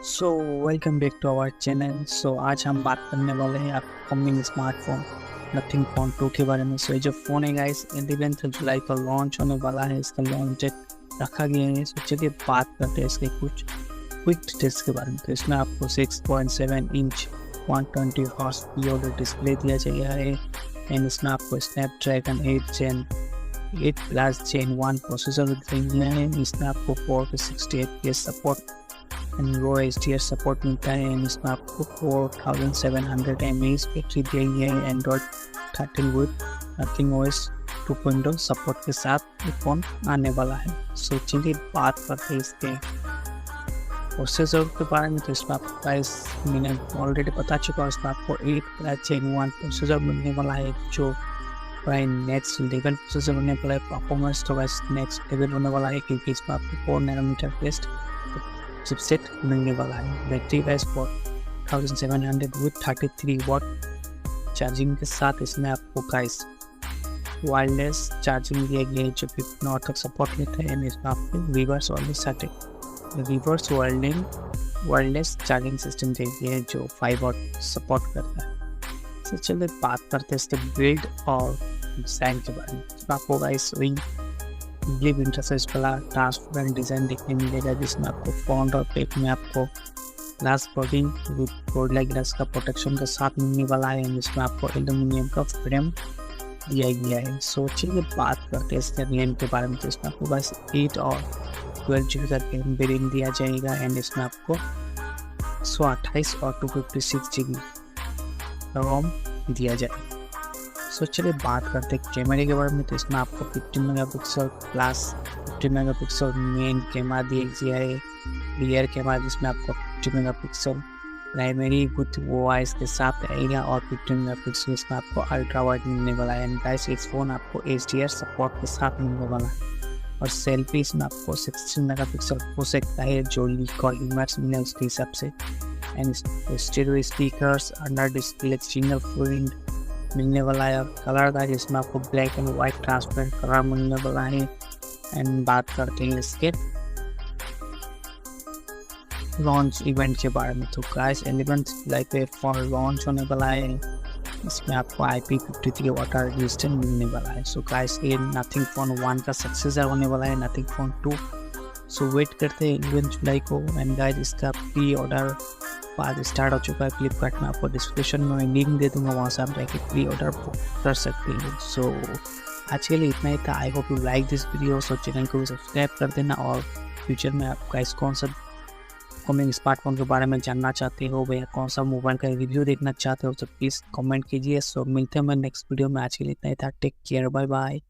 So welcome back to our channel. आज हम बात करने वाले हैं अपकमिंग स्मार्टफोन नथिंग फोन 2 के बारे में। ये जो फ़ोन है गाइस 11 जुलाई को लॉन्च होने वाला है। इसका लॉन्च डेट रखा गया है। चलिए बात करते हैं इसके कुछ क्विक डिटेल्स के बारे में। तो इसमें आपको 6.7 इंच 120 हर्ट्ज पीओडी डिस्प्ले दिया गया है एंड इसमें आपको स्नैपड्रैगन 8 प्लस जेन 1 प्रोसेसर दिया है। इसमें आपको 4K 60 FPS support and low HDR support मिलता है एंड इसमें आपको 4700 mAh बैटरी दी गई है। Android 13 with nothing OS 2.0 support के साथ ये फ़ोन आने वाला है। चलिए बात करते हैं इसके प्रोसेसर के बारे में। तो इसमें आपको प्राइस मैंने ऑलरेडी बता चुका हूँ। इसमें आपको 8 प्लस जेन 1 प्रोसेसर मिलने वाला है जो प्राइस नेक्स्ट लेवल प्रोसेसर होने वाला है। परफॉर्मेंस तो वैसे नेक्स्ट लेवल होने वाला है क्योंकि इसमें आपको 4 नैनोमीटर बेस्ड चिपसेट मिलने वाला है। Battery wise 4700 with 33 watt charging के साथ इसमें आपको गाइस वायरलेस चार्जिंग दिया गया है जो 15 वाट तक सपोर्ट लेता है एंड इसमें आपको रिवर्स वायरलेस चार्जिंग सिस्टम दिया गया है जो 5 वाट सपोर्ट करता है। तो चलिए बात करते हैं इसके बिल्ड और डिज़ाइन के बारे में। इसमें आपको गाइस ग्लिप इंटरफेस वाला ट्रांसपेरेंट डिज़ाइन देखने मिलेगा जिसमें आपको फ्रंट और बैक में आपको glass coating with gorilla glass का प्रोटेक्शन के साथ मिलने वाला है। इसमें आपको एल्यूमिनियम का फ्रेम दिया गया है। चलिए बात करते हैं इसके रैम के बारे में। तो इसमें आपको बस 8 और 12 GB का रैम वेरिएंट दिया जाएगा एंड इसमें आपको 128 और 256 GB रोम दिया जाएगा। चलिए बात करते हैं कैमरे के बारे में। तो इसमें आपको 15 megapixel plus 50 megapixel main camera दिया गया है। रियर कैमरा जिसमें आपको 50 मेगापिक्सल प्राइमरी विथ वॉइस के साथ आएगा और 15 मेगापिक्सल इसमें आपको अल्ट्रा वाइड मिलने वाला है। एंड गाइस इस फ़ोन आपको HDR सपोर्ट के साथ मिलने वाला है। और सेल्फी इसमें आपको 16 मेगापिक्सल हो सकता है जो लीक और इमेज मिले उसके हिसाब से। And stereo speakers under display single print मिलने वाला है। और कलर का जिसमें आपको black and white transparent colour मिलने वाला है। एंड बात करते हैं इसके लॉन्च इवेंट के बारे में। तो गाइस 11 जुलाई पे फोन लॉन्च होने वाला है। इसमें आपको IP53 वाटर रेजिस्टेंट मिलने वाला है। गाइस ये नथिंग फोन 1 का सक्सेसर होने वाला है नथिंग फोन 2। वेट करते हैं 11 जुलाई को। एंड गाइस इसका प्री ऑर्डर आज स्टार्ट हो चुका है फ्लिपकार्ट में। आपको डिस्क्रिप्शन में मैं लिंक दे दूंगा, वहाँ से आप जाके प्री ऑर्डर कर सकते हैं। आज के लिए इतना ही था। I hope you like this video. Channel को भी सब्सक्राइब कर देना और फ्यूचर में आप गाइस कौन सा अपकमिंग स्मार्टफोन के बारे में जानना चाहते हो या कौन सा मोबाइल का रिव्यू देखना चाहते हो तो प्लीज़ कमेंट कीजिए। मिलते हैं मैं नेक्स्ट वीडियो में। आज के लिए इतना ही था। Take care, bye bye.